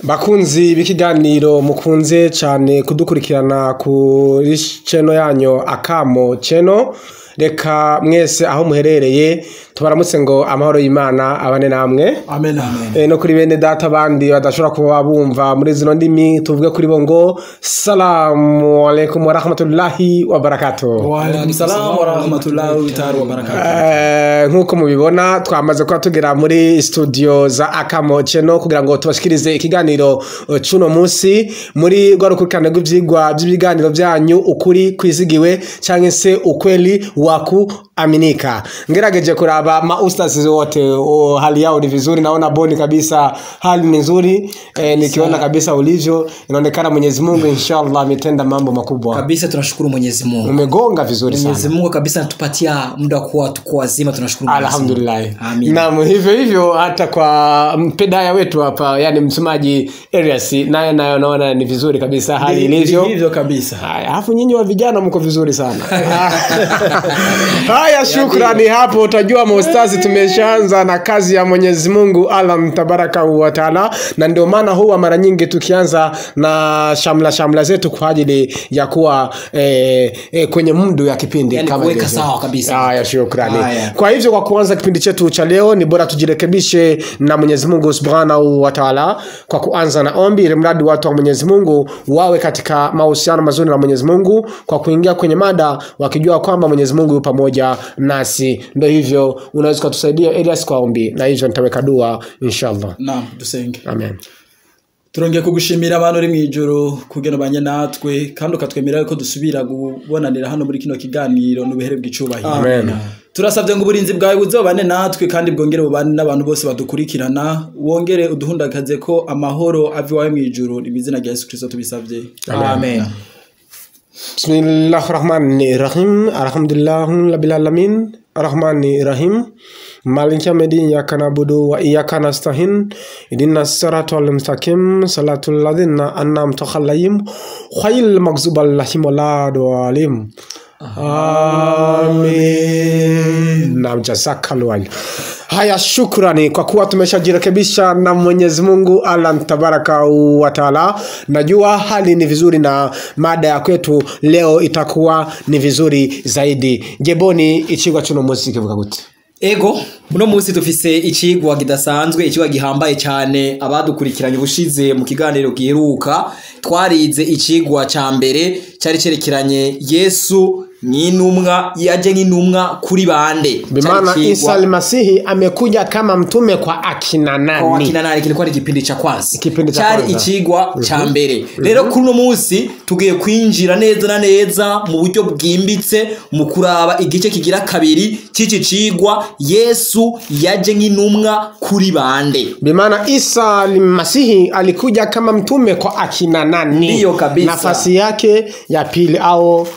Bakunzi b'ikiganiro mukunze cyane kudukurikirana kuri channel yanyu Akamo channel. Reka mwese aho muherereye tubaramutse ngo amahoro y'Imana abane namwe. Amen amen. No kuri bene data bandi badashobora kuba bumva muri zino ndimi tuvuge kuri bo ngo salamu alaykum wa rahmatullahi wa barakatuh. Wa alaykum salam wa rahmatullahi wa barakatuh. Nkuko mubibona twamaze kwa tugera muri studio za Akamo channel kugira ngo tubashikirize ikiganiro cuno munsi muri gwarukurikirana rw'ivyigwa by'ibiganiro byanyu ukuri kwizigiwe cyangwa se ukweli waku aminika. Ngerageje kuraba maustasi wote hali yao ni vizuri, naona boni kabisa hali ni nzuri, nikiona kabisa ulivyo inaonekana Mwenyezi Mungu inshallah ametenda mambo makubwa. Kabisa tunashukuru Mwenyezi Mungu. Umegonga vizuri sana. Mwenyezi Mungu kabisa anatupatia muda kuwa tuko wazima, tunashukuru Mwenyezi Mungu. Alhamdulillah. Amin. Na hivyo hata kwa mpedaya wetu hapa, yani msomaji Elias naye naona ni vizuri kabisa hali ilivyo. Hivyo kabisa. Alafu nyinyi wa vijana mko vizuri sana. Haya, shukrani. Hapo utajua maustazhi tumeshaanza na kazi ya Mwenyezi Mungu Allah tabaraka wa taala, na ndio maana huwa mara nyingi tukianza na shamla zetu kwa ajili ya kuwa kwenye mundu ya kipindi yani kama kuweka sawa kabisa. Haya, shukrani. Kwa hivyo kwa kuanza kipindi chetu cha leo ni bora tujirekebishe na Mwenyezi Mungu Subhanahu wa Ta'ala kwa kuanza na ombi, ili mradi watu wa Mwenyezi Mungu wawe katika mahusiano mazuri na Mwenyezi Mungu kwa kuingia kwenye mada wakijua kwamba Mwenyezi Mungu yupo pamoja nasi. Ndio hivyo unaweza kutusaidia Elias kwa ombi, na hivyo nitaweka dua inshallah. Naam, dusenge. Amen. Turongeye kugushimira abantu uri mwijoro kugena banye natwe kandi ukatwemerera ko dusubira kubonanira hano muri kino kiganiro n'ubuhere bw'icubahiro. Amen. Turasabye ngo uburinzi bwawe buzobane natwe kandi bwongere bubane n'abantu bose badukurikirana, wongere uduhundagaze ko amahoro aviwawe mwijoro n'ibizina rya Yesu Kristo tubisabye. Amen. Bismillahirrahmanirrahim. Alhamdulillahi rabbil alamin. Arrahmanirrahim. Maliki yawmiddin, iyyaka na'budu wa iyyaka nasta'in. Ihdinas siratal mustaqim, siratal ladzina an'amta 'alaihim ghayril maghdubi 'alaihim waladdallin. Amen. Na jazakallahu. Haya, shukrani kwa kuwa tumeshajirekebisha na Mwenyezi Mungu Allah tabaraka wa taala. Najua hali ni vizuri na mada ya kwetu leo itakuwa ni vizuri zaidi. Jeboni icigwa cuno munsi kivuga gute? Ego, uno munsi tufise icigwa kidasanzwe, icigwa gihambaye cyane. Abadukurikiranye ubushize mu kiganiro giheruka twarize icigwa ca mbere cyari cerekeranye Yesu n'intumwa, yaje nk'intumwa kuri bande. Bimana Isa al-Masihi amekuja kama mtume kwa akina nani? Kwa akina nani kilikuwa ni kipindi cha kwanza. Cyari icigwa ca mbere. Rero kuri no munsi tugiye kwinjira neza na neza mu buryo bwimbitse mu kuraba igice kigira kabiri cy'iki cigwa, Yesu yaje nk'intumwa kuri bande. Bimana Isa al-Masihi alikuja kama mtume kwa akina nani? Ndiyo kabisa. Nafasi yake ya pili au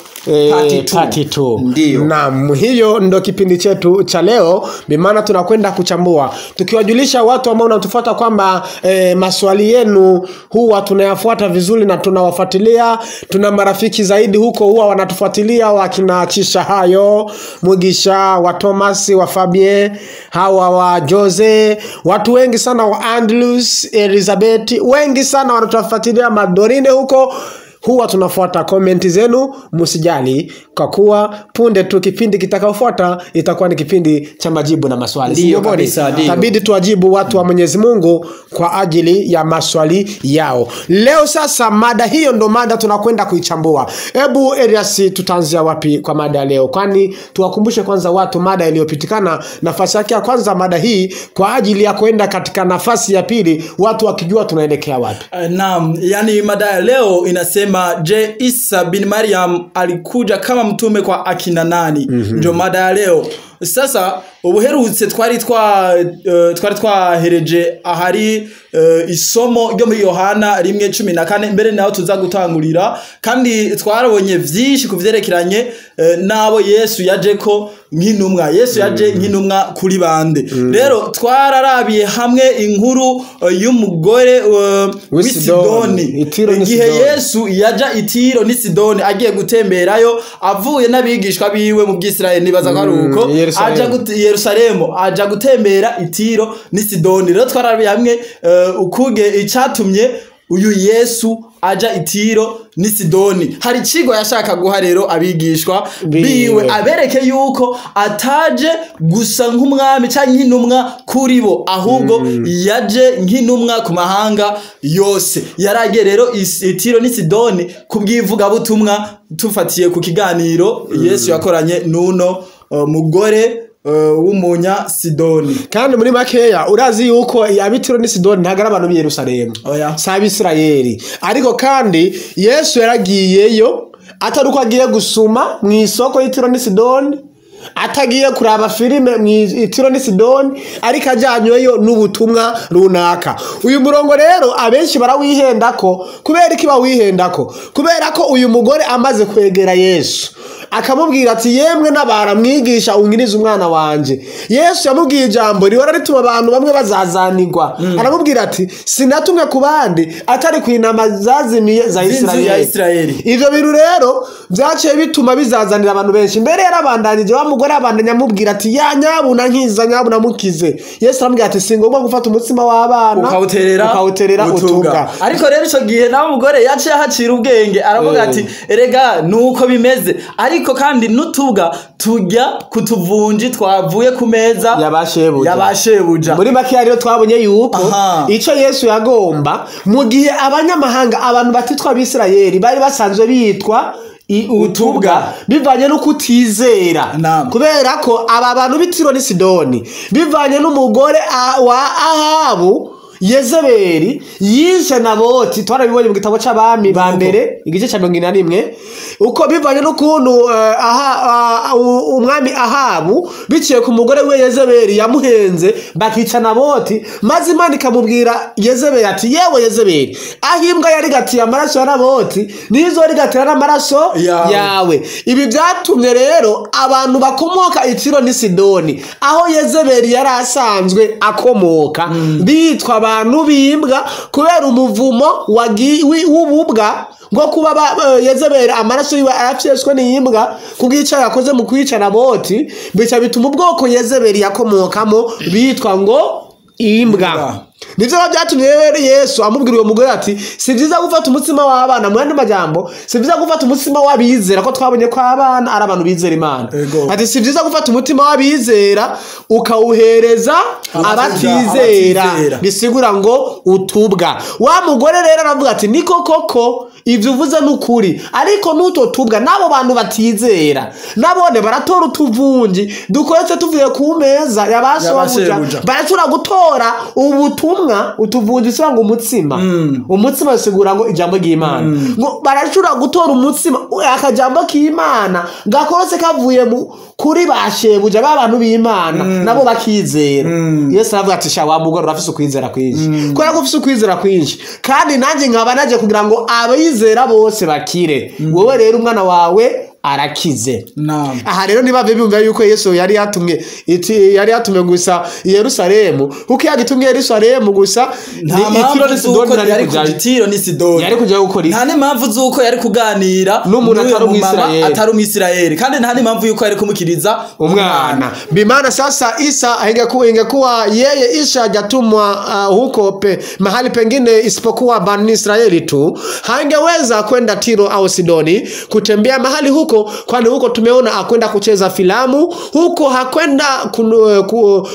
Party 2. Naam, hiyo ndo kipindi chetu cha leo. Bimana tunakwenda kuchambua tukiwajulisha watu ambao wanatufuata kwamba maswali yenu huwa tunayafuata vizuri na tunawafuatilia. Tuna marafiki zaidi huko huwa wanatufuatilia, wakina Chisha hayo Mugisha, wa Thomas, wa Fabien, hawa wa Jose, watu wengi sana, wa Andrews, Elizabeth, wengi sana wanatufuatilia Madorine huko. Huwa tunafuata komenti zenu, musijali kwa kuwa punde tu kipindi kitakaofuata itakuwa ni kipindi cha majibu na maswali. Ndiyo kabisa, ndiyo. Tabidi tuwajibu watu wa Mwenyezi Mungu kwa ajili ya maswali yao. Leo sasa mada hiyo ndo mada tunakwenda kuichambua. Ebu Elias, tutaanzia wapi kwa mada leo? Kwani tuwakumbushe kwanza watu mada iliyopitikana nafasi yake ya kwanza mada hii kwa ajili ya kwenda katika nafasi ya pili, watu wakijua tunaelekea wapi. Naam, yani mada leo inasema je, Isa bin Maryam alikuja kama mtume kwa akina nani? Ndio mada leo. Sasa ubuherutse twari twahereje ahari isomo ryo muri Yohana 1:14 mbere naho tuza gutangurira, kandi twarabonye vyinshi kuvyerekeranye nabo Yesu yaje ko nk'intumwa. Yesu yaje nk'intumwa kuri bande. Rero twararabiye hamwe inkuru y'umugore w'Isidoni, igihe Yesu yaja Itiro ni Sidoni agiye gutemberayo avuye n'abigishwa biwe mu Bwisirayeli, nibaza ko aruko Yerusalemu aja gutembera Itiro ni Sidoni. Rero twarabiye hamwe ukuge icatumye uyu Yesu aja Itiro ni Sidoni. Hari cigo yashaka guha rero abigishwa biwe abereke yuko ataje gusa nk'umwami canke nk'intumwa kuri bo, ahubwo yaje nk'intumwa ku mahanga yose. Yaragiye rero Itiro ni Sidoni kubwivuga butumwa, tufatiye ku kiganiro Yesu yakoranye nuno mugore w'umunya Sidoni. Kandi muri makeya urazi yuko abitiro ni Sidoni ntagara abantu b'i Yerusalemu, sabi Isirayeli. Ariko kandi Yesu yaragiyeyo atari uko agiye gusuma mu isoko y'Itiro ni Sidoni, atagiye kuraba filime mu Itiro ni Sidoni, ariko ajyanyweyo n'ubutumwa runaka. Uyu murongo rero abenshi barawihendako. Kubera iki bawihendako? Kubera ko uyu mugore amaze kwegera Yesu akamubwira ati yemwe nabara mwigisha ungiriza umwana wanje. Yesu yamubwiye ijambo rihora rituma abantu bamwe bazazanirwa. Aramubwira ati sinatumwe ku bandi atari ku intama zazimiye za Isirayeli. Ivyo bintu rero byaciye bituma bizazanira abantu benshi. Mbere yarabandanije wa mugore abandanya amubwira ati ya nyabuna nkiza nyabuna mukize. Yesu aramubwira ati singomba gufata umutsima w'abana ukawuterera utubwa. Ariko rero ico gihe nawe mugore yaciye hacira ubwenge aravuga ati erega nuko bimeze, ariko kandi nutubwa tujya kutuvunji twavuye ku meza yabashebuja. Muri make rero twabonye yuko ico Yesu yagomba mu gihe abanyamahanga abantu batitwa Abisirayeli bari basanzwe bitwa utubwa bivanye no kutizera. Kubera ko aba bantu b'Itiro ni Sidoni bivanye n'umugore wa Ahabu Yezebeli yishe Naboti. Twarabibonye mu gitabo c'abami ba mbere igice ca 41 uko bivanye n'ukuntu umwami Ahabu biciye ku mugore we Yezebeli yamuhenze bakica Naboti, maze Imana ikamubwira Yezebeli ati yewe Yezebeli, ahimbwa yari gatiye amaraso ya Naboti nizo rigatira n'amaraso yawe. Ibi byatumye rero abantu bakomoka Itiro ni Sidoni aho Yezebeli yari asanzwe akomoka bitwa abantu bimbwa kubera umuvumo w'ububwa ngo kuba Yezebeli amaraso yiwe arafyeshwe n'imbwa kubwica yakoze mu kwica Naboti, bica bituma ubwoko Yezebeli yakomokamo bitwa ngo imbwa. Nivyo byatumye Yesu amubwira uwo mugore ati si byiza gufata umutsima w'abana. Mu yandi majambo si byiza gufata umutsima w'abizera, ko twabonye ko abana ari abantu bizera Imana. Ati si byiza gufata umutima w'abizera ukawuhereza abatizera, bisigura ngo utubwa. Wa mugore rero aravuga ati niko koko ivyo uvuze n'ukuri, ariko nuto tubwa nabo bantu batizera nabone baratora utuvunji dukoretse tuvuye ku meza yabashebuja, baracura gutora ubutumwa utuvunji sanga umutsima. Umutsima bisigura ngo ijambo ry'Imana. Ngo baracura gutora umutsima akajambo k'Imana gakoretse kavuye kuri bashebuja b'abantu b'Imana nabo bakizera. Yesu aravuga ati sha wa mugore urafise ukwizera kwinshi. Kubera ko ufise ukwizera kwinshi kandi nanjye nkaba naje kugira ngo abizera bose bakire. Wowe rero umwana wawe arakize. Aha rero nibave bumva yuko Yesu yari yatumye gusa Yerusalemu, kuko yagitumye Yerusalemu gusa Itiro ni Sidoni yari kujya gukora iki? Nta n'impamvu zuko yari kuganira n'umuntu atari Umwisirayeli, kandi nta n'impamvu yuko yari kumukiriza umwana. Bimana sasa Isa ingekuwa yeye Isha hajatumwa huko mahali pengine isipokuwa Bani Israeli tu, hangeweza kwenda Tiro au Sidoni kutembea mahali huko, kwani huko tumeona akwenda kucheza filamu, huko hakwenda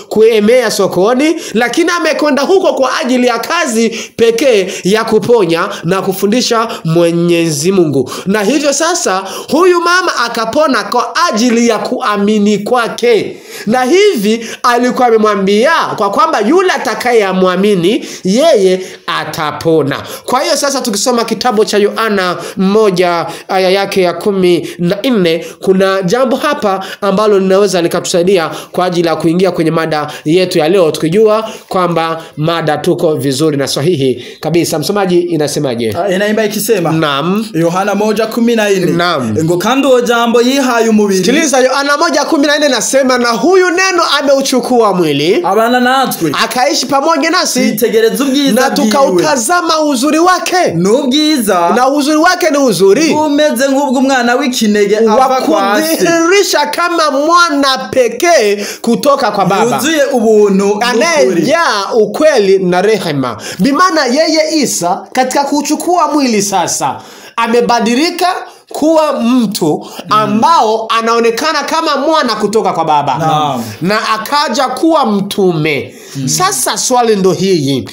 kuemea sokoni, lakini amekwenda huko kwa ajili ya kazi pekee ya kuponya na kufundisha Mwenyezi Mungu. Na hivyo sasa huyu mama akapona kwa ajili ya kuamini kwake, na hivi alikuwa amemwambia kwa kwamba yule atakayeamini yeye atapona. Kwa hiyo sasa tukisoma kitabu cha Yohana 1 aya yake ya 14 kuna jambo hapa ambalo linaweza likatusaidia kwa ajili ya kuingia kwenye mada yetu ya leo, tukijua kwamba mada tuko vizuri na sahihi kabisa. Msomaji inasemaje? Inaimba ikisema naam, Yohana 1:14 naam, ngo kandi uwo jambo yihaye umubiri. Sikiliza, Yohana 1:14 nasema na huyu huyu neno ameuchukua mwili abana natwe akaishi pamoja nasi twitegereza ubwiza na tukautazama uzuri wake. N'ubwiza na uzuri wake ni uzuri umeze nk'ubwo umwana w'ikinege ava kwa se, wakudhihirisha kama mwana pekee kutoka kwa Baba, yuzuye ubuntu anayejaa ukweli na rehema. Bimana yeye Isa katika kuchukua mwili sasa amebadilika kuwa mtu ambao anaonekana kama mwana kutoka kwa Baba na akaja kuwa mtume. Sasa swali ndo hii,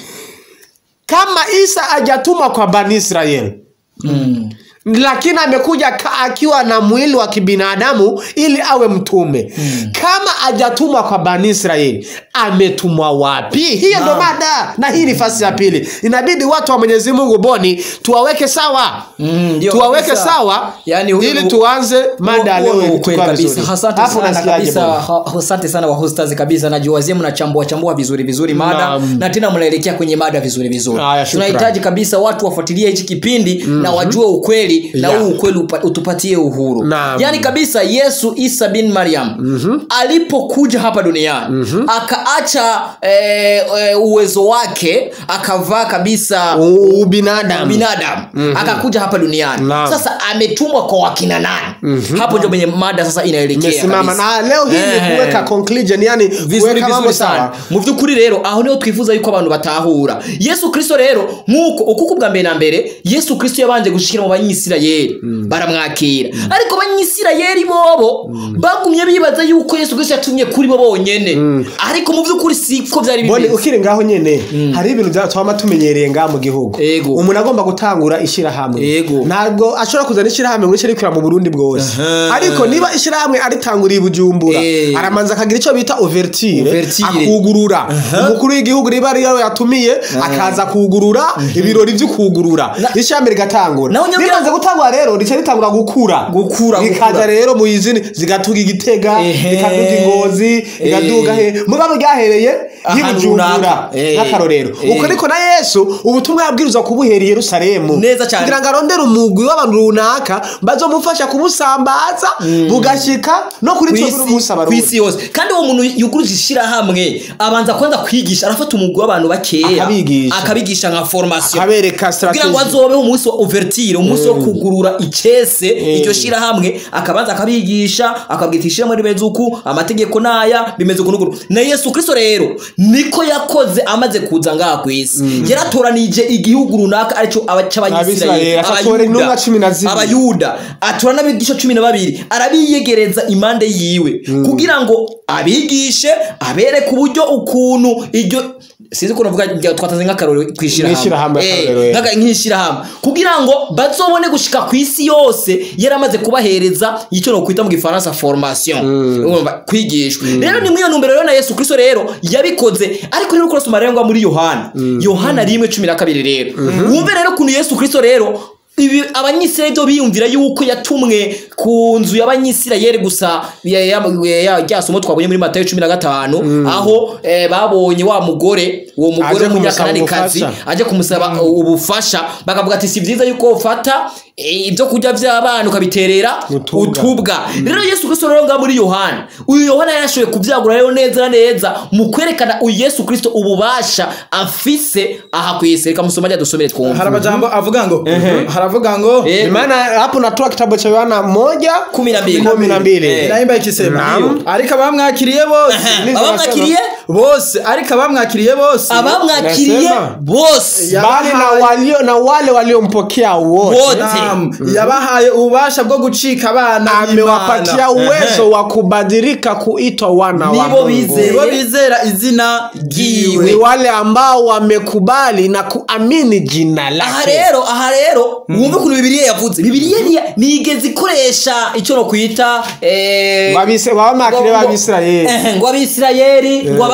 kama Isa hajatumwa kwa Bani Israeli lakini amekuja akiwa na mwili wa kibinadamu ili awe mtume, kama hajatumwa kwa Bani Israeli ametumwa wapi? Hiyo ndo mada, na hii ni fasi ya pili. Inabidi watu wa Mwenyezi Mungu Boni tuwaweke sawa, tuwaweke sawa, yani ili tuanze mada leo kabisa. Asante sana wa hosters kabisa, najiwazia mnachambua vizuri mada na tena mnaelekea kwenye mada vizuri. Tunahitaji kabisa watu wafuatilie hichi kipindi na wajue ukweli na huu ukweli utupatie uhuru. Yani kabisa Yesu Isa bin Maryam alipokuja hapa duniani akaacha uwezo wake, akavaa kabisa ubinadamu akakuja hapa duniani. Sasa ametumwa kwa wakina nani? Hapo ndio kwenye mada sasa inaelekea kabisa. Na leo hii ni kuweka conclusion, yani kuweka mambo sawa. Mu byukuri rero aho niho twifuza yuko abantu batahura. Yesu Kristo rero nkuko ukuko bwa mbere na mbere Yesu Kristo yabanje gushikira mu Banyisirayeli baramwakira, ariko Abanyisirayeli bobo bagumye bibaza yuko Yesu Kristo yatumye kuri bo bonyene, ariko mu byukuri siko byari bimeze. Ukiri ngaho nyene hari ibintu byatwama tumenyereye nga mu gihugu. Umuntu agomba gutangura ishira hamwe, ntabwo ashobora kuzana ishira hamwe ngo ishire kwira mu Burundi bwose. Ariko niba ishira hamwe aritanguriye Bujumbura, aramanza akagira ico bita ouverture, akugurura. Umukuru w'igihugu riba ari yawe yatumiye akaza kugurura ibirori byo kugurura, ishami rigatangura. Biranze gutangura rero rica ritangura gukura bikaza rero mu izini zigatuga Igitega, zikaduga Ingozi, igaduga mugabo ryahereye y'Ibujumbura n'akarorero. Uko niko na Yesu ubutumwa yabwirizwa kubuhera Yerusalemu kugira ngo arondere umugwi w'abantu runaka bazomufasha kubusambaza bugashika no kuri twe umusaba kwisi yose. Kandi uwo muntu yuguruje ishira hamwe abanza kwanza kwigisha, arafata umugwi w'abantu bakeya akabigisha nka formation, abereka strategy kugira ngo azobeho umunsi wa ouverture, umunsi wo kugurura icese iryo shira hamwe, akabanza akabigisha akabwitishira muri bezuku amategeko naya bimeze kunuguru. Na Yesu Kristo rero niko yakoze amaze kuza ngaha kwisi, yaratoranije igihugu runaka arico abanyisirayeli, abayuda atorana n'abigisha 12 arabiyegereza impande yiwe kugira ngo abigishe abereke uburyo ukuntu iryo sinzi ko navuga twataze nk'akaroro kwishira hamwe nk'ishira hamwe kugira ngo bazobone gushika kwisi yose yaramaze kubahereza icyo no kwita mu Gifaransa formation, kwigishwa. Rero ni mwiyo numbero rero na Yesu Kristo rero yabikoze. Ariko rero kurasoma rero muri Yohana 1:12 rero wumve rero kuntu Yesu Kristo rero ibi Abanyisirayeli biyumvira yuko yatumwe ku nzu y'Abanyisirayeli gusa. Yasomo twabonye muri Matayo 15 aho babonye wa mugore, uwo mugore w'umunyakananikazi aje kumusaba ubufasha, bakavuga ati si byiza yuko ufata ibyo kujya by'abana ukabiterera utubwa. Rero Yesu Kristo rero nga muri Yohana, uyu Yohana yashoboye kubyagura rero neza mu kwerekana uyu Yesu Kristo ububasha afise aha kwisereka. Musoma dusomere twumva. Hari amajambo avuga ngo haravuga ngo maana hapo natoa kitabu cha Yohana 1:12 naimba ikisema ariko abamwakiriye bose ariko abamwakiriye bose bali na wale waliompokea wote yabahaye ububasha bwo gucika abana, amewapatia uwezo wa kubadilika kuitwa wana wa Mungu. Nibo bizera izina ryiwe, ni wale ambao wamekubali na kuamini jina lake. Aha rero wumve ku Bibiliya yavuze. Bibiliya nigeze ikoresha icyo no kwita Abisirayeli ngo Abisirayeli ngo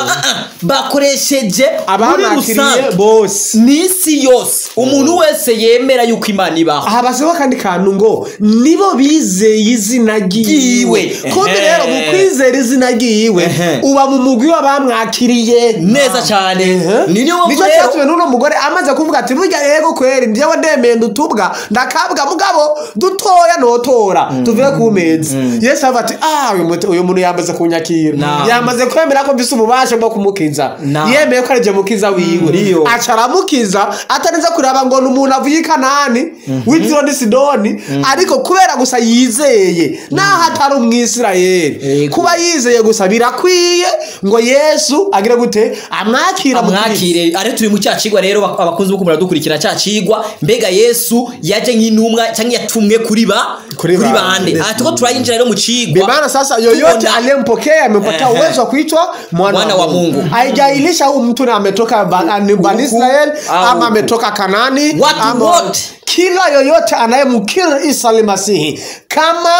bakoresheje abamwakiriye bose n'isi yose umuntu wese yemera yuko Imana ibaho. aha basaba kandi kantu ngo nibo bizeye izina ryiwe kumbe rero mu kwizera izina ryiwe uba mu mugwi w'abamwakiriye neza cyane. niyo cyatwe n'uno mugore amaze kuvuga ati burya yego kweri njyewe ndemeye ndutubwa ndakabwa mugabo dutoya notora tuvuye ku meza. Yesu avuga ati uyu muntu yamaze kunyakira yamaze kwemera ko mbise ububasha bwo kumukiza yemeye ko arije mukiza wiwe acaramukiza atarinze kuraba ngo umuntu avuye Kanani w'Itiro ni Sidoni ariko kubera gusa yizeye naho atari umwisirayeli kuba yizeye gusa birakwiye ngo Yesu agire gute amwakire. Ari turi mu cyacigwa rero abakunzi b'ukumura dukurikira cyacigwa mbega Yesu yaje nk'intumwa cyangwa yatumwe kuri bande atiko turayinjira rero mu cigwa maana sasa yoyote aliyempokea amepata uwezo wa kuitwa mwana wa Mungu. Haijailisha huyu mtu na ametoka Bani Israel ama ametoka Kanani watu wote, kila yoyote anayemkiri Isa al-Masihi kama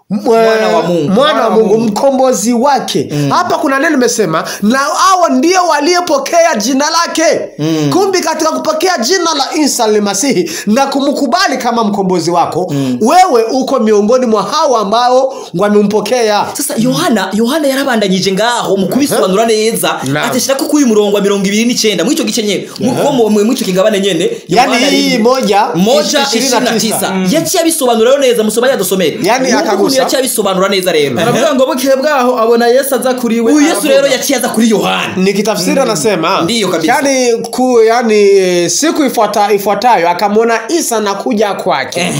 mwana wa Mungu mkombozi wake. Hapa kuna neno nimesema na hao ndio waliopokea jina lake. Kumbi katika kupokea jina la Isa al-Masihi na kumkubali kama mkombozi wako wewe uko miongoni mwa hao ambao wamempokea. Sasa Yohana yarabandanyije ngaho mu kubisobanura neza atashira ko kuyu murongo wa 29 mwico gice nyene mwico kigabane nyene yani hii moja 29 yaci yabisobanura neza musomanya dosomere yani akagusa yaci yabisobanura neza rero aravuga ngo buke bwaho abona Yesu aza kuri we. Uyu Yesu rero yaci aza kuri Yohana nikitafsiri anasema ndiyo kabisa yani siku ifuatayo akamwona Isa nakuja kwake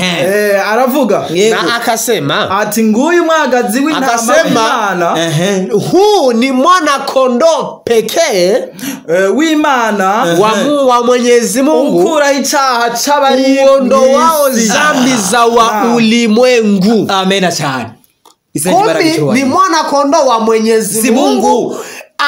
aravuga na akasema ati nguyu mwagazi w'intama huu ni mwana kondoo pekee w'Imana wa Mwenyezi Mungu ukura icyaha c'abari wao dhambi za ulimwengu. Amen cyane. Ni mwana kondoo wa Mwenyezi Mungu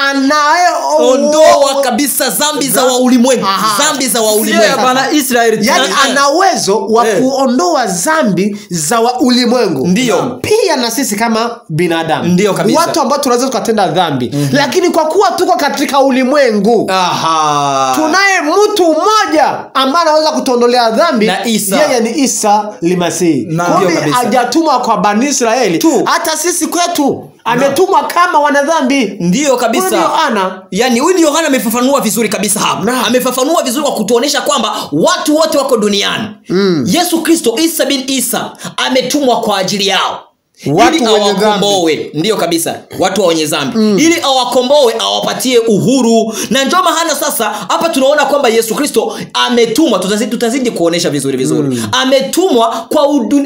anayeondoa kabisa dhambi za ulimwengu. Dhambi za ulimwengu. Bwana Israeli yani ana uwezo wa kuondoa dhambi za ulimwengu. Ndio. Pia na sisi kama binadamu. Ndio kabisa. Watu ambao tunaweza tukatenda dhambi. Lakini kwa kuwa tuko katika ulimwengu. Tunaye mtu mmoja ambaye anaweza kutondolea dhambi. Yeye ni Isa al-Masihi. Kumbe hajatumwa kwa Bani Israeli. Hata sisi kwetu ametumwa kama wanadhambi. Ndio kabisa. Yani huyu Yohana amefafanua vizuri kabisa hapa. Amefafanua vizuri kwa kutuonesha kwamba watu wote wako duniani. Yesu Kristo Isa bin Isa ametumwa kwa ajili yao. Ili awakomboe. Ndio kabisa. Watu wenye dhambi. Ili awakomboe, awapatie uhuru. Na ndio maana sasa hapa tunaona kwamba Yesu Kristo ametumwa, tutazidi kuonesha vizuri. Ametumwa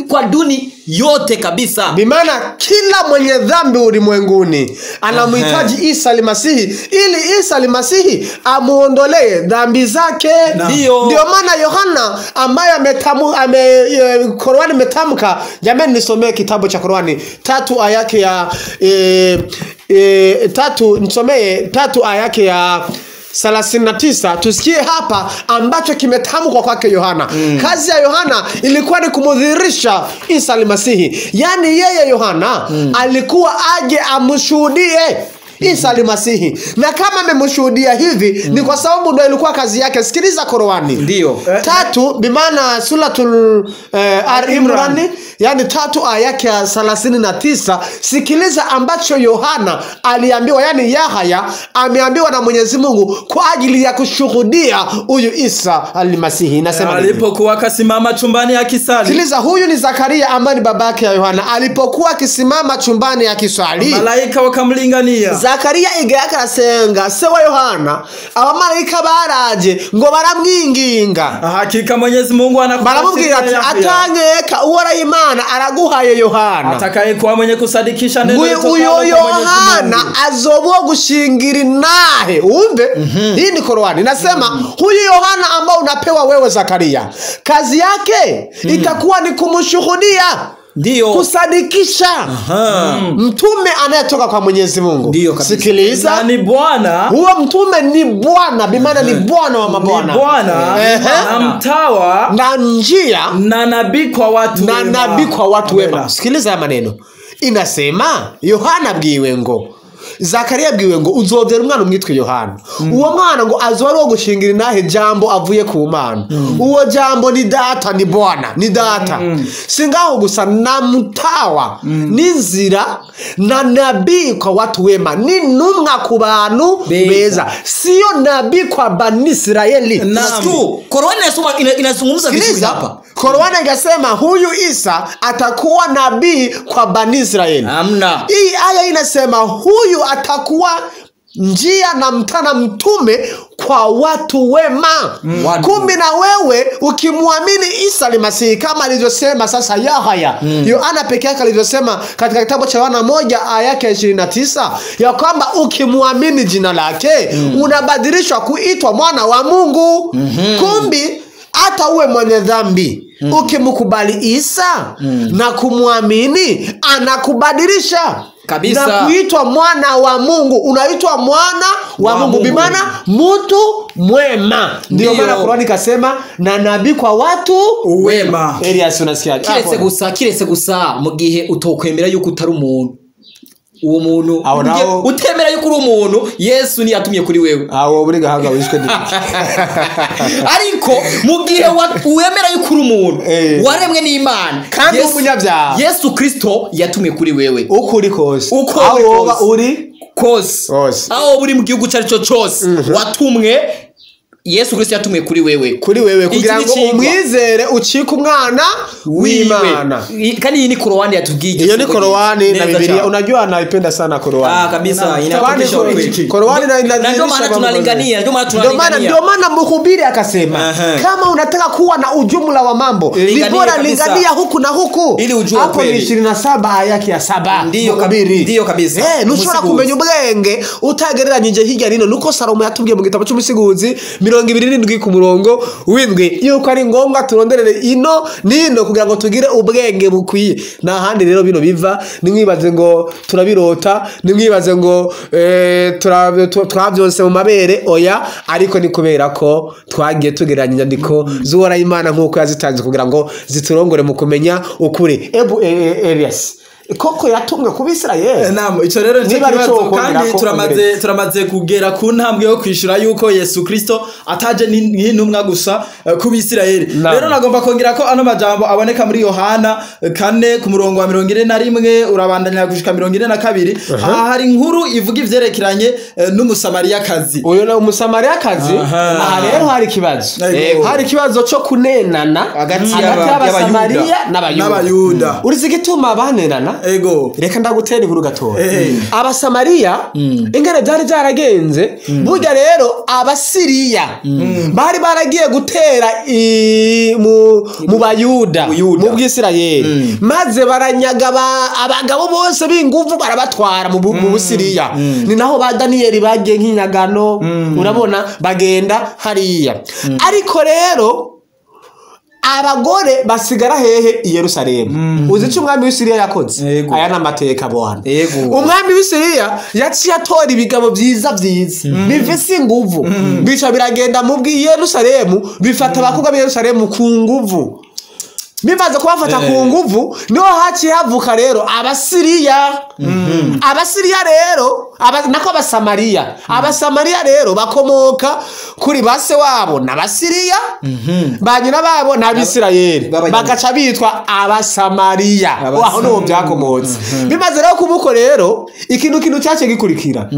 kwa duni yote kabisa. Bimaana kila mwenye dhambi ulimwenguni anamhitaji Isa al-Masihi ili Isa al-Masihi amuondolee dhambi zake. Ndio maana Yohana ambaye Qur'ani imetamka, jamani nisomee kitabu cha Qur'ani 3 aya yake ya 3 nisomee 3 aya yake ya 39 tusikie hapa ambacho kimetamkwa kwake Yohana. Kazi ya Yohana ilikuwa ni kumdhihirisha Isa al-Masihi. Yani yeye Yohana alikuwa aje amshuhudie Isa al-Masihi. Na kama amemshuhudia hivi ni kwa sababu ndio ilikuwa kazi yake. Sikiliza Qur'ani. Ndio. 3 bimaana suratul Al-Imran yani 3 aya yake ya 39. Sikiliza ambacho Yohana aliambiwa, yani Yahya ameambiwa na Mwenyezi Mungu kwa ajili ya kushuhudia huyu Isa al-Masihi. Nasema alipokuwa akasimama chumbani akisali. Sikiliza, huyu ni Zakaria ambaye ni babake ya Yohana. Alipokuwa akisimama chumbani akisali, malaika wakamlingania. Zakaria igaka asenga se wa Yohana, abamalayika baraje ngo baramwinginga. Hakika Mwenyezi Mungu baramubwira ati atangeka uwara Imana araguhaye Yohana atakaye kwa mwenye kusadikisha neno litoka kwa Yohana azobwo gushingira nahe umve. Hii ni Qur'ani nasema huyu Yohana ambao unapewa wewe Zakaria, kazi yake itakuwa ni kumshuhudia. Ndio. Kusadikisha. Mtume anayetoka kwa Mwenyezi Mungu. Sikiliza. Ni Bwana. Huo mtume ni Bwana, bimaana ni Bwana wa mabwana. Ni Bwana na mtawa na njia na nabii kwa watu wema. Sikiliza haya maneno. Inasema Yohana bwiwe ngo Zakariya abwiwe ngo uzobyara umwana umwitwe Yohana. Uwo mwana ngo azoba ari uwo gushingira inahe jambo avuye ku Mana. Uwo jambo ni data, ni Bwana, ni data. Singaho gusa na mtawa, ni nzira na nabii kwa watu wema, ni numwa ku bantu beza. Sio nabii kwa Bani Israeli. Korowani inazungumza vitu hapa. Korowani inasema huyu Isa atakuwa nabii kwa Bani Israeli. Amna. Hii aya inasema huyu atakuwa njia na mtana mtume kwa watu wema. Kumbe na wewe ukimwamini Isa ni Masihi kama alivyosema sasa Yahaya. Yohana pekee yake alivyosema katika kitabu cha Yohana 1 aya yake 29 ya kwamba ukimwamini jina lake unabadilishwa kuitwa mwana wa Mungu. Kumbe hata uwe mwenye dhambi ukimkubali Isa na kumwamini anakubadilisha kabisa na kuitwa mwana wa Mungu. Unaitwa mwana wa Mungu bimaana mtu mwema. Ndio maana Qur'ani kasema na nabii kwa watu wema. Elias unasikia kiretse gusa mu gihe utokwemera yuko utari umuntu. Uwo muntu utemera yuko uri umuntu Yesu ni yatumye kuri wewe. Aho buri gahaga wishwe ndi. Ariko mu gihe wemera yuko uri umuntu waremwe n'Imana kandi umunyabyaha Yesu Kristo yatumye kuri wewe. Ukuri kose. Aho uri kose. Aho buri mu gihugu cyari cyose watumwe Yesu Kristo yatumwe kuri wewe. Kuri wewe kugira ngo umwizere ucike umwana w'Imana. Kandi iyi ni Korowani yatubwiye. Iyo ni Korowani na Biblia. Unajua naipenda sana Korowani. Kabisa inafundisha kweli. Korowani na ndio maana tunalingania, ndio maana mhubiri akasema kama unataka kuwa na ujumla wa mambo ni bora lingania huku na huku. Hapo ni 27 aya yake ya 7. Ndio kabisa. Nushobora kumenya ubwenge utagereranyije hirya nino nuko Salomo yatubwiye mu gitabo cy'umusigizi 27 ku murongo w'indwi yuko ari ngombwa turonderere ino nino kugira ngo tugire ubwenge bukwiye. Na handi rero bino biva nimwibaze ngo turabirota, nimwibaze ngo twabyonse mu mabere oya, ariko ni kubera ko twagiye tugereranya inyandiko z'Uhoraho Imana nkuko yazitanze kugira ngo ziturongore mu kumenya ukuri. Elias koko yatumwe ku Bisirayeli. Namo ico rero n'ikibazo kandi turamaze kugera ku ntambwe yo kwishura yuko Yesu Kristo ataje n'intumwa gusa ku Bisirayeli. Rero nagomba kongera ko ano majambo aboneka muri Yohana 4 ku murongo wa 41 urabandanya gushika 42. Hari inkuru ivuga ivyerekeranye n'umusamariyakazi. Uyo na umusamariyakazi aha rero hari kibazo. Hari kibazo cyo kunenana hagati y'Abasamariya n'Abayuda. Urizi gituma banenana? Ego reka ndagutera inkuru gatoya. Abasamariya ingene byari byaragenze burya rero Abasiriya bari baragiye gutera mu Bayuda mu Bwisirayeli maze baranyaga abagabo bose b'inguvu barabatwara mu Busiriya. Ni naho ba Danieli bagiye nk'inyagano urabona bagenda hariya. Ariko rero abagore basigara hehe i Yerusalemu. Uzi umwami w'Isiriya yakoze aya namateka bwana. Umwami w'Isiriya yaciye atora ibigabo byiza bifise inguvu bica biragenda mu Yerusalemu bifata abakobwa b'i Yerusalemu ku nguvu. Bimaze kubafata ku nguvu niho haciye havuka rero Abasiriya. Abasiriya rero nako Abasamariya rero bakomoka kuri base wabo n'Abasiriya banyina babo n'Abisirayeli bagaca bitwa Abasamariya. Aho no byakomotse. Bimaze rero kubuko rero ikintu cyace gikurikira.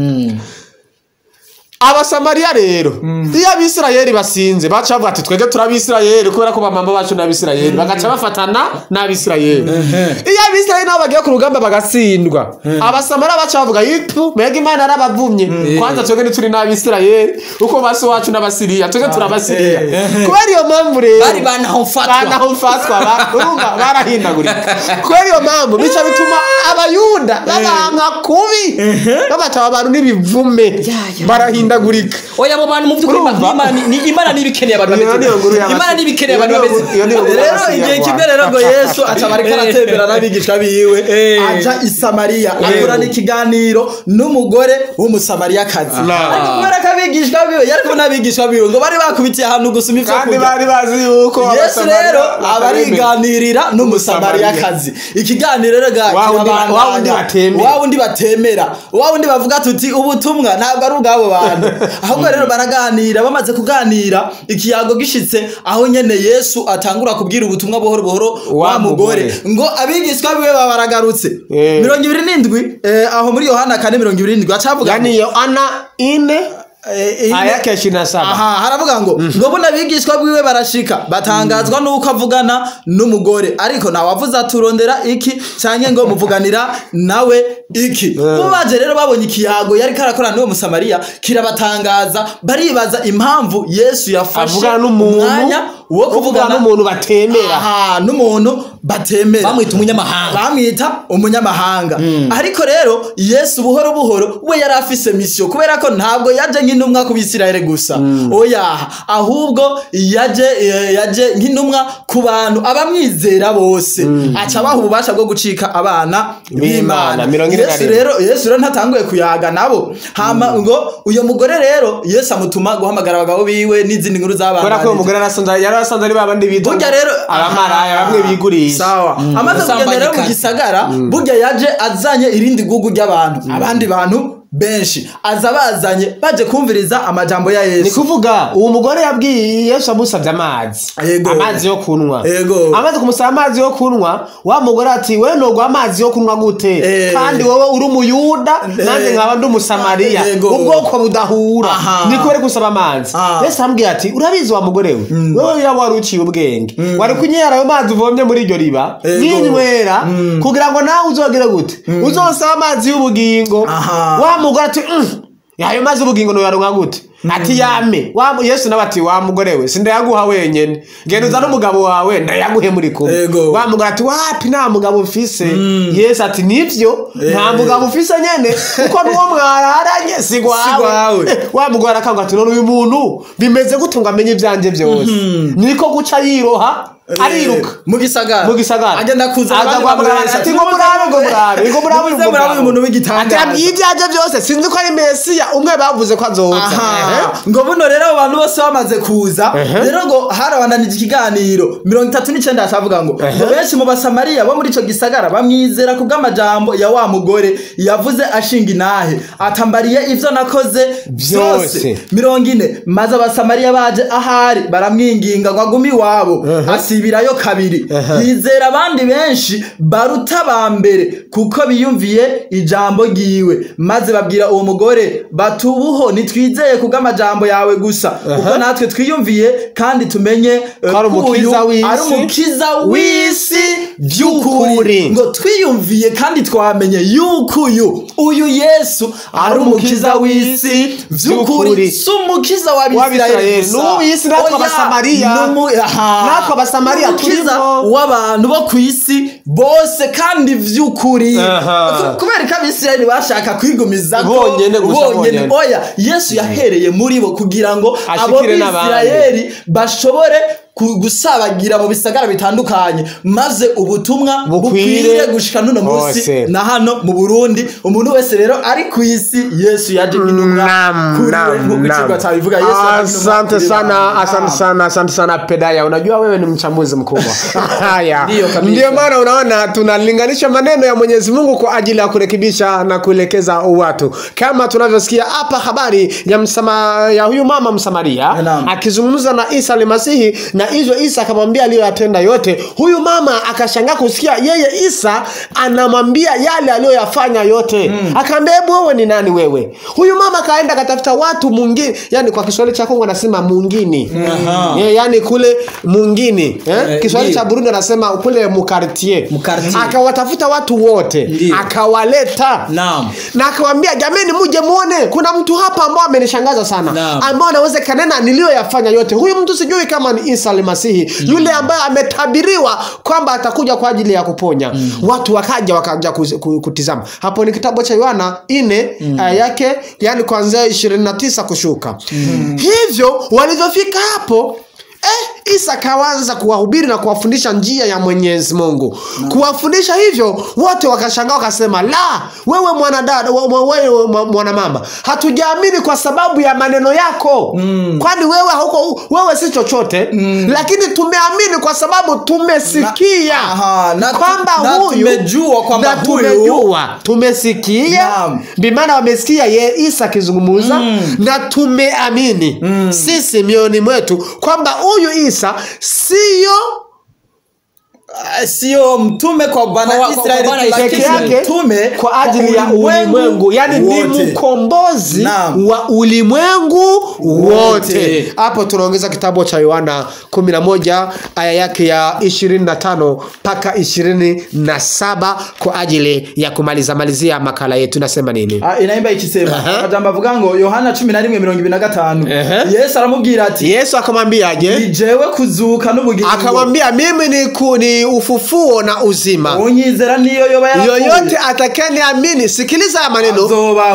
Abasamariya rero iyo Abisirayeli basinze baca bavuga ati twege turabisirayeli kubera ko bamamba bacu n'Abisirayeli bagaca bafatana n'Abisirayeli. Iyo Abisirayeli nabo bagiye ku rugamba bagatsindwa Abasamariya baca bavuga yipu mbega Imana arabavumye kwanza twege ni turi n'Abisirayeli uko base wacu n'Abasiriya twege turabasiriya. Kubera iyo mpamvu rero bari banahomfatwa urumva barahindagurika. Kubera iyo mpamvu bica bituma Abayuda babanka kubi babaca abantu n'ibivume barahinda bahindagurika. Oya abo bantu mu by'ukuri Imana nibikeneye abantu bameze. Imana nibikeneye abantu bameze. Rero igihe kimwe rero ngo Yesu atabarika aratembera n'abigisha biwe aja i Samariya akora n'ikiganiro n'umugore w'umusamariyakazi. Ariko kubera ko abigishwa biwe yariko n'abigishwa biwe ngo bari bakubitiye ahantu gusuma ivyo kandi bari bazi yuko Yesu rero abariganirira n'umusamariyakazi. Ikiganiro rero wawundi batemera wawundi bavuga tuti ubutumwa ntabwo ari ubwabo bantu ahubwo rero baraganira bamaze kuganira ikiyago gishitse aho nyene Yesu atangura kubwira ubutumwa buhoro buhoro wa mugore ngo abigishwa biwe babaragarutse 27 aho muri Yohana 4:27 acavuga yani Yohana 4 ayake 27 haravuga ngo bona bigishwa bwiwe barashika batangazwa nuko avugana n'umugore ariko nawe avuze aturondera iki cyane ngo muvuganira nawe iki baje rero babonye ikiyago yari karakorana n'uwo Musamariya kirabatangaza baribaza impamvu Yesu yafashe umwanya wo kuvugana n'umuntu batemera n'umuntu batemera bamwita umunyamahanga ariko rero Yesu buhoro buhoro we yari afise mission kubera ko ntabwo yaje nk'intumwa ku Bisirayeli gusa oya ahubwo yaje nk'intumwa ku bantu abamwizera bose aca baha ububasha bwo gucika abana b'Imana. Yesu rero ntatanguye kuyaga nabo hama ngo uyo mugore rero Yesu amutuma guhamagara abagabo biwe n'izindi nkuru z'abana kubera ko umugore yarasanze ari babandi bito burya rero abamaraya bamwe bigurisha sawa amaze kugenda rero mu gisagara burya yaje azanye irindi gugu ry'abantu abandi bantu benshi aza bazanye baje kumviriza amajambo ya Yesu. Ni kuvuga uwo mugore yabwiye Yesu amusabye amazi yo kunwa. Amaze kumusaba amazi yo kunwa wa mugore ati we no amazi yo kunwa gute kandi wowe uri umuyuda nande nkaba ndi umusamariya ubwoko budahura niko bari gusaba amazi. Yesu ambwiye ati urabizi wa mugore we wewe wari uciye ubwenge wari kunyera ayo mazi uvomye muri iryo riba n'inywera kugira ngo nawe uzogere gute uzosaba amazi y'ubugingo mugore ati yayo mazi ubugingo no yaronka gute ati yame Yesu nabati wa mugore we sindayaguha wenyene genda uzana umugabo wawe ndayaguhe muri kumwe wa mugore ati wapi nta mugabo ufise Yesu ati nivyo nta mugabo ufise nyene kuko nuwo mwararanye sigwawe wa mugore akanga ati none uyu muntu bimeze gute ngo amenye ivyanje byose niko guca yiroha ariruka mu gisagara agenda kuza ati ngo murabe umuntu w'igitangaza ati ibyaje byose sinzi ko ari Mesiya umwe bavuze ko azoza ngo buno rero abantu bose bamaze kuza rero ngo harabananije ikiganiro 39 asavuga ngo benshi mu Basamariya bo muri ico gisagara bamwizera kubw'amajambo ya wa mugore yavuze ashinga inahe atambariye ivyo nakoze byose 40 maze Abasamariya baje ahari baramwinginga ngo agumi wabo asibirayo kabiri yizera abandi benshi baruta bambere kuko biyumviye ijambo giwe maze babwira uwo mugore batubuho nitwizeye kubw'amajambo yawe gusa kuko natwe twiyumviye kandi tumenye ari umukiza w'isi by'ukuri ngo twiyumviye kandi twamenye yuko uyu Yesu ari umukiza w'isi by'ukuri sumukiza w'Abisirayeli n'uw'isi natwe Abasamariya natwe Abasamariya turimo w'abantu bo ku isi bose kandi vy'ukuri kubera ko Abisirayeli bashaka kwigumiza bonyene oya Yesu yahereye muri bo kugira ngo abo Bisirayeli bashobore gusabagira mu bisagara bitandukanye maze ubutumwa bukwiriye gushika nuno munsi na hano mu Burundi umuntu wese rero ari ku isi Yesu yaje intumwa kuri cyangwa tabivuga Yesu. Asante sana Pedaya, unajua wewe ni mchambuzi mkubwa. Haya ndio maana unaona tunalinganisha maneno ya Mwenyezi Mungu kwa ajili ya kurekebisha na kuelekeza watu, kama tunavyosikia hapa habari ya huyu mama Msamaria akizungumza na Isa al-Masihi na Isa akamwambia aliyoyatenda yote. Huyu mama akashangaa kusikia yeye Isa anamwambia yale aliyoyafanya yote. Akaambia hebu wewe ni nani wewe? Huyu mama kaenda katafuta watu mwingine, yani kwa Kiswahili cha Kongo anasema mwingine. Yani kule mwingine, Kiswahili cha Burundi anasema kule mukartie. Akawatafuta watu wote, akawaleta. Na akawaambia jameni muje muone kuna mtu hapa ambao amenishangaza sana. Ambao anaweza kanena niliyoyafanya yote. Huyu mtu sijui kama ni Isa Isa al-Masihi, yule ambaye ametabiriwa kwamba atakuja kwa ajili ya kuponya. Watu wakaja kutizama. Hapo ni kitabu cha Yohana 4 yake, yani kuanzia 29 kushuka. Hivyo walivyofika hapo, Isa kaanza kuwahubiri na kuwafundisha njia ya Mwenyezi Mungu. Kuwafundisha hivyo, wote wakashangaa wakasema, la, wewe mwanadada, wewe mwanamama, hatujaamini kwa sababu ya maneno yako. Kwani wewe si chochote, lakini tumeamini kwa sababu tumesikia kwamba huyu, tumesikia, bimaana wamesikia Isa akizungumza, na tumeamini sisi mioni mwetu kwamba huyu Isa sio mtume kwa Bwana Israeli, lakini mtume kwa ajili ya ulimwengu, yani ni mkombozi wa ulimwengu wote. Hapo tunaongeza kitabu cha Yohana 11 aya yake ya 25 mpaka 27 kwa ajili ya malizia makala yetu. Nasema nini? Inaimba ikisema majambo avuga ngo Yohana 11:25. Yesu aramubwira ati, Yesu akamwambia aje? Ni jewe kuzuka n'ubugingo. Akamwambia mimi ni ufufuo na uzima. Unyizera niyo yoyote atakayeniamini, sikiliza ya maneno,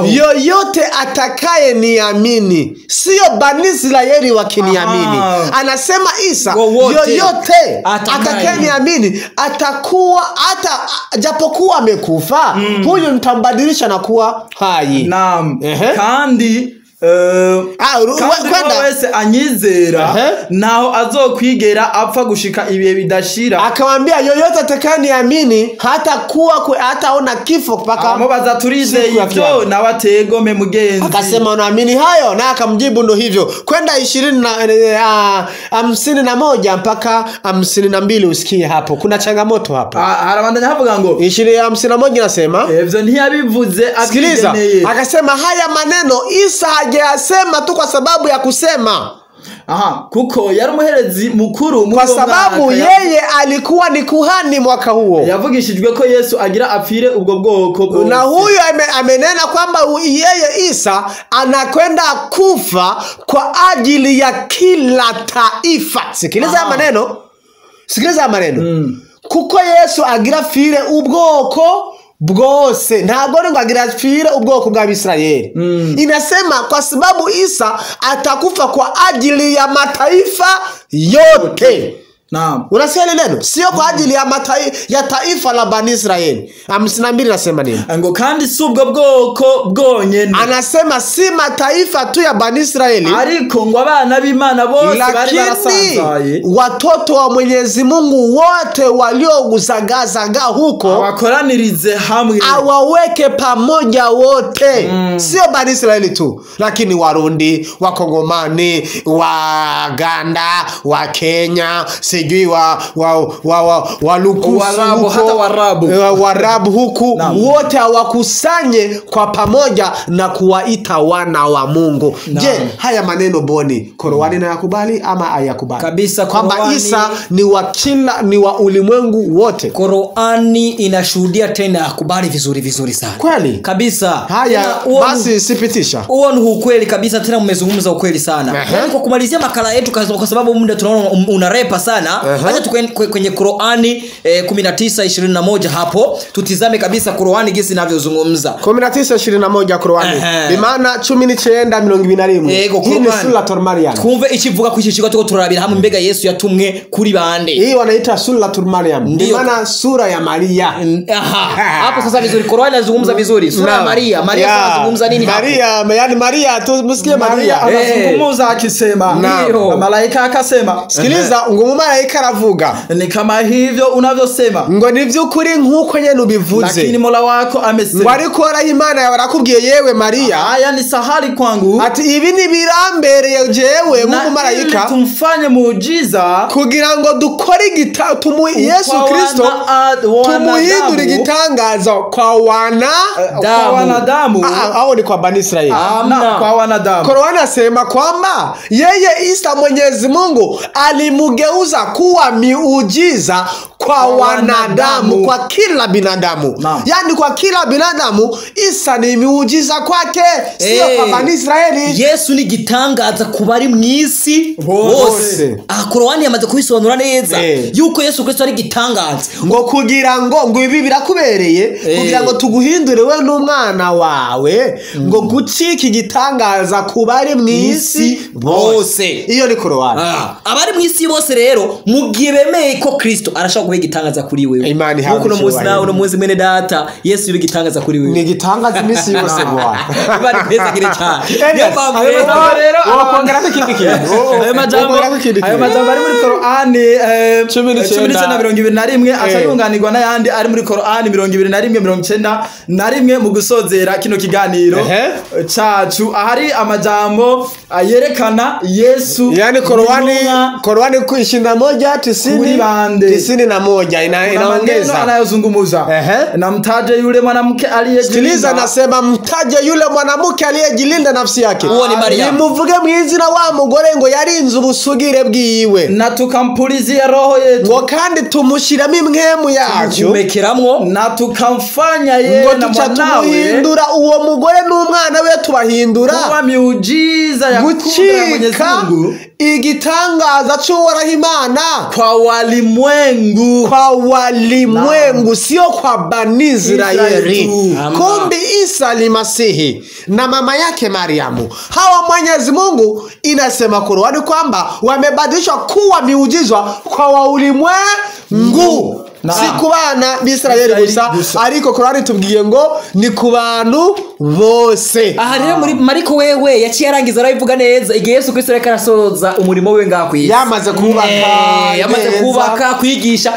yoyote atakayeniamini, sio Bani Israeli wakiniamini. Anasema Isa, yoyote atakayeniamini atakuwa, hata japokuwa amekufa, huyu nitambadilisha na kuwa hai. Naam. Kandi wese anyizera naho azokwigera apfa gushika ibihe bidashira. Akamwambia yoyote atakayeniamini hataona kifo mpaka amubaza turize ivyo na wategome mugenzi. Akasema unaamini hayo? Na akamjibu ndo hivyo. Kwenda 51 mpaka 52 usikie hapo. Kuna changamoto hapo. Harabandanya havuga ngo 51 nasema evyo ntiyabivuze abigeneye. Akasema haya maneno Isa hajayasema tu kwa sababu ya kusema. Kuko yari umuherezi mukuru kwa sababu yeye alikuwa ni kuhani mwaka huo. Yavugishijwe ko Yesu agira apfire ubwo bwoko bwose. Na huyu amenena kwamba yeye Isa anakwenda kufa kwa ajili ya kila taifa. Sikiliza maneno. Sikiliza maneno. Kuko Yesu agira apfire ubwoko bwose, ntabwo ngo agirafire ubwoko bwa Bisirayeli. Inasema kwa sababu Isa atakufa kwa ajili ya mataifa yote. Naam. Unasikia neno? Sio kwa ajili ya taifa la Bani Israeli. 52 nasema nini? Ngo kandi subwo bwoko bwonyene. Anasema si mataifa tu ya Bani Israeli, ariko ngo abana b'Imana bose bari barasanzaye, watoto wa Mwenyezi Mungu wote walioguzagazaga huko awakoranirize hamwe, awaweke pamoja wote. Sio Bani Israeli tu, lakini Warundi, Wakongomani, Waganda, wa Kenya, sijui walukusu, hata Warabu huku, wote hawakusanye kwa pamoja na kuwaita wana wa Mungu. Je, haya maneno Boni Qur'ani na yakubali ama hayakubali? Kabisa, kwamba Isa ni wa ulimwengu wote. Qur'ani inashuhudia tena yakubali vizuri sana. Kweli? Kabisa. Haya basi sipitisha. Huo ni ukweli kabisa, tena mmezungumza ukweli sana. Kwa kumalizia makala yetu kwa sababu muda tunaona unarepa sana. Acha kwenye Qur'ani 19:21 hapo tutizame kabisa Qur'ani jinsi inavyozungumza. 19:21 Qur'ani. Bimaana 19:21. Hii ni suratul Maryam. Twumve ikivuga ku kiciko tuko turabira hamwe mbega Yesu yatumwe kuri bande. Hii wanaita suratul Maryam. Bimaana sura ya Maria. Hapo sasa vizuri Qur'ani inazungumza vizuri. Sura ya Maria. Maria anazungumza nini hapo? Yani Maria tumsikie Maria. Anazungumza akisema, malaika akasema. Sikiliza malaika aravuga. Ni kama hivyo unavyosema. Ngo ni vyukuri nkuko nyene ubivuze. Lakini Mola wako amesema. Ngo ariko Imana yawe arakubwiye yewe Maria. Haya ni sahali kwangu. Ati ibi ni birambereye jewe nk'umumarayika. Tumfanye muujiza kugira ngo dukore Yesu Kristo tumuhindure igitangaza kwa wanadamu. Hao ni kwa Bani Israeli. Kwa wanadamu. Qur'ani asema kwamba yeye Isa Mwenyezi Mungu alimugeuza kuwa miujiza kwa wanadamu, kwa kila binadamu. Yani kwa kila binadamu Isa ni miujiza kwake, sio kwa Bani Israeli. Yesu ni gitangaza kubari mwisi bose. Korowani yamaze kubisobanura neza yuko Yesu Kristo ari gitangaza, ngo kugira ngo ibi birakubereye kugira ngo tuguhindure we n'umwana wawe, ngo gucika igitangaza kubari mwisi bose. Iyo ni Korowani. Abari mwisi bose rero mugiye bemeye ko Kristo arashaka kuba gitangaza kuri wewe. Nuko no muzi nawe no muzi mwene data Yesu yuri gitangaza kuri wewe. Ni gitangaza imisi yose bwa. Bari pesa kire cyane. Rero abakongera ko kindi kintu. Ayo majambo ari muri Korowani 19:21 acayunganirwa n'ayandi ari muri Korowani 21:91 mu gusozera kino kiganiro cacu. Ahari amajambo yerekana Yesu, yani Korowani 21:91 inaongeza anayozungumuza na mtaje yule mwanamke aliyejilinda. Sikiliza, nasema mtaje yule mwanamke aliyejilinda nafsi yake. Uwo ni Maria. Nimuvuge mwizina wa mugore ngo yarinze ubusugire bwiwe, na tukampulizia roho yetu, ngo kandi tumushiramo imwemu yacu, kumekeramwo, na tukamfanya yeye na mwanawe, hindura uwo mugore n'umwana we tubahindura kuba miujiza ya kudra Mwenyezi Mungu, igitangaza cy'uhoraho Imana kwa walimwengu, sio kwa Bani Israeli. Kumbi Isa ni Masihi na mama yake Mariamu, hawa Mwenyezi Mungu inasema Korowani kwamba wamebadilishwa kuwa miujiza kwa ulimwengu, si ku bana b'Israeli gusa, ariko Korowani tubwiye ngo ni ku bantu bose. Aha rero muri Mariko wewe yaciye arangiza arabivuga neza igihe Yesu Kristo reka arasoza umurimo we ngakwiye. Yamaze kubaka kwigisha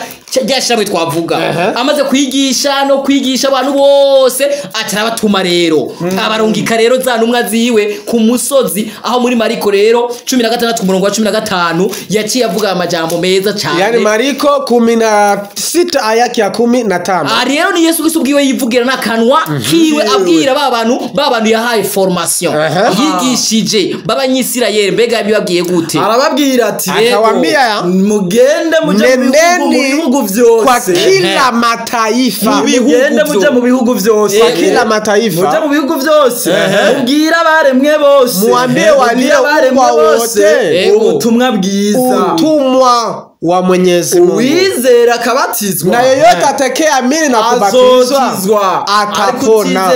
cyashamwe twavuga. Amaze kwigisha no kwigisha abantu bose atarabatuma rero abarungika rero za ntumwa ziwe ku musozi, aho muri Mariko rero 16:15 yaciye avuga amajambo meza cyane. Yani Mariko 16 aya ya 15. Rero ni Yesu Kristo ubwiwe yivugira n'akanwa kiwe abwira babantu yahaye formation, yigishije babanyisirayeli. Mbega bibabwiye gute? Arababwira ati akawambia mugende muje mu bihugu vyose, kwa kila mataifa, mugende muje mu bihugu vyose, kwa kila mataifa, muje mu bihugu vyose, mubwira baremwe bose, muambie walio baremwe wote ubutumwa bwiza, utumwa wa Mwenyezi Mungu. Uwizera akabatizwa, na yeyote atakayeamini na kubatizwa atapona.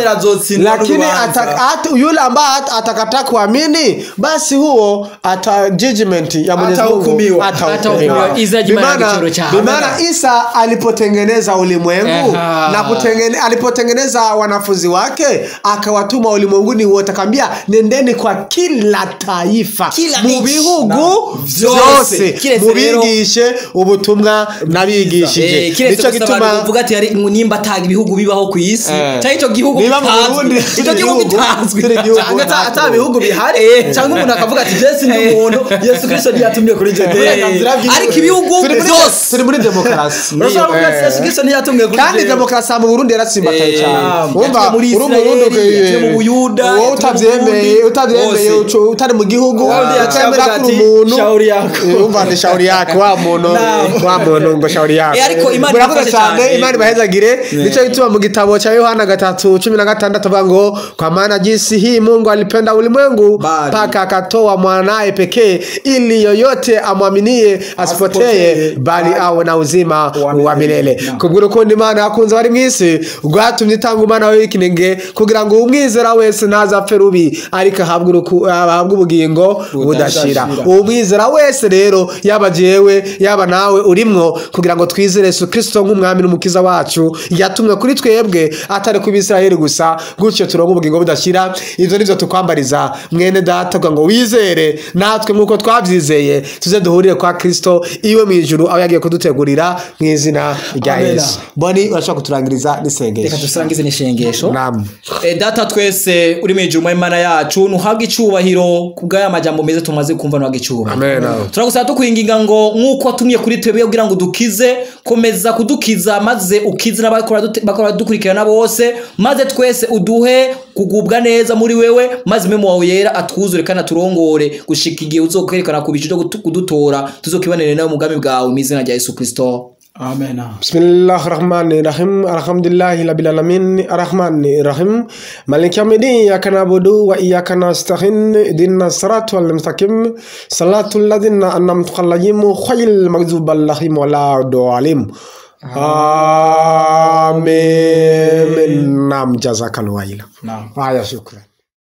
Lakini yule ambaye atakataa kuamini, basi huo judgment ya Mwenyezi Mungu atahukumiwa. Bimana Isa alipotengeneza ulimwengu na alipotengeneza wanafunzi wake, akawatuma ulimwenguni wote, akamwambia nendeni kwa kila taifa, mu bihugu vyose, mubigishe ubutumwa nabigishije. Nico gituma uvuga ati ari nimba tag ibihugu bibaho ku isi cyangwa ico gihugu bitazwi, ico gihugu bitazwi cyangwa ata bihugu bihari, cyangwa umuntu akavuga ati Yesu ni umuntu, Yesu Kristo yatumye kuri je. Ariko ibihugu byose turi muri demokarasi. Yesu Kristo yatumye kuri je, kandi demokarasi mu Burundi yaratsimbataye cyane. Umva uri mu Burundi mu Buyuda, wowe utabyemeye utari mu gihugu, utemera kuri umuntu, shauri yako. Umva ni shauri yako wa muntu ngo shauri yako. Ariko Imana ifashe cyane, Imana bahezagire. Nico gituma mu gitabo cha Yohana 3:16 avuga ngo kwa maana jinsi hii Mungu alipenda ulimwengu mpaka akatoa mwanae pekee, ili yoyote amwaminie asipotee bali awe na uzima wa milele. Kubwira ko Imana yakunze bari mwisi, rwatumye itanga umwana we w'ikinege kugira ngo umwizera wese ntazapfe rubi, ariko ahabwe ubugingo budashira. Umwizera wese rero yaba jewe yaba nawe urimwo, kugira ngo twizere Yesu Kristo nk'umwami n'umukiza wacu, yatumwe kuri twebwe atari ku Bisirayeli gusa, gutyo turonka ubugingo budashira. Ivyo nivyo tukwambariza mwene data, ngo wizere natwe nkuko twavyizeye, tuze duhurire kwa Kristo iwe mu ijuru, aho yagiye kudutegurira mu izina rya Yesu. Boni urashaka kuturangiriza n'isengesho? Reka tusangize n'ishengesho. Naam. Data twese uri mu ijuru, Imana yacu, nuhabwe icubahiro kubw'aya majambo meza tumaze kumva, nuhabwe icubahiro. Amen. Turagusaba tukwinginga ngo nkuko kuko watumye kuri twebwe kugira ngo dukize, komeza kudukiza maze ukize n'abakora dukurikirana bose, maze twese uduhe kugubwa neza muri wewe, maze mwe wawe yera atwuzure kandi aturongore gushika igihe uzokwerekana ku bicu byo kudutora, tuzokibanire nawe umugambi bwawe mu izina rya Yesu Kristo. Amen. Bismillahirrahmanirrahim. Alhamdulillahi rabbil alamin. Arrahmanirrahim. Maliki yawmiddin. Iyyaka na'budu wa iyyaka nasta'in. Ihdinas siratal mustaqim. Salatul ladzina an'amta 'alaihim ghayril maghdubi 'alaihim waladdallin. Amen. Naam, jazakallahu khairan. Naam. Haya, shukran.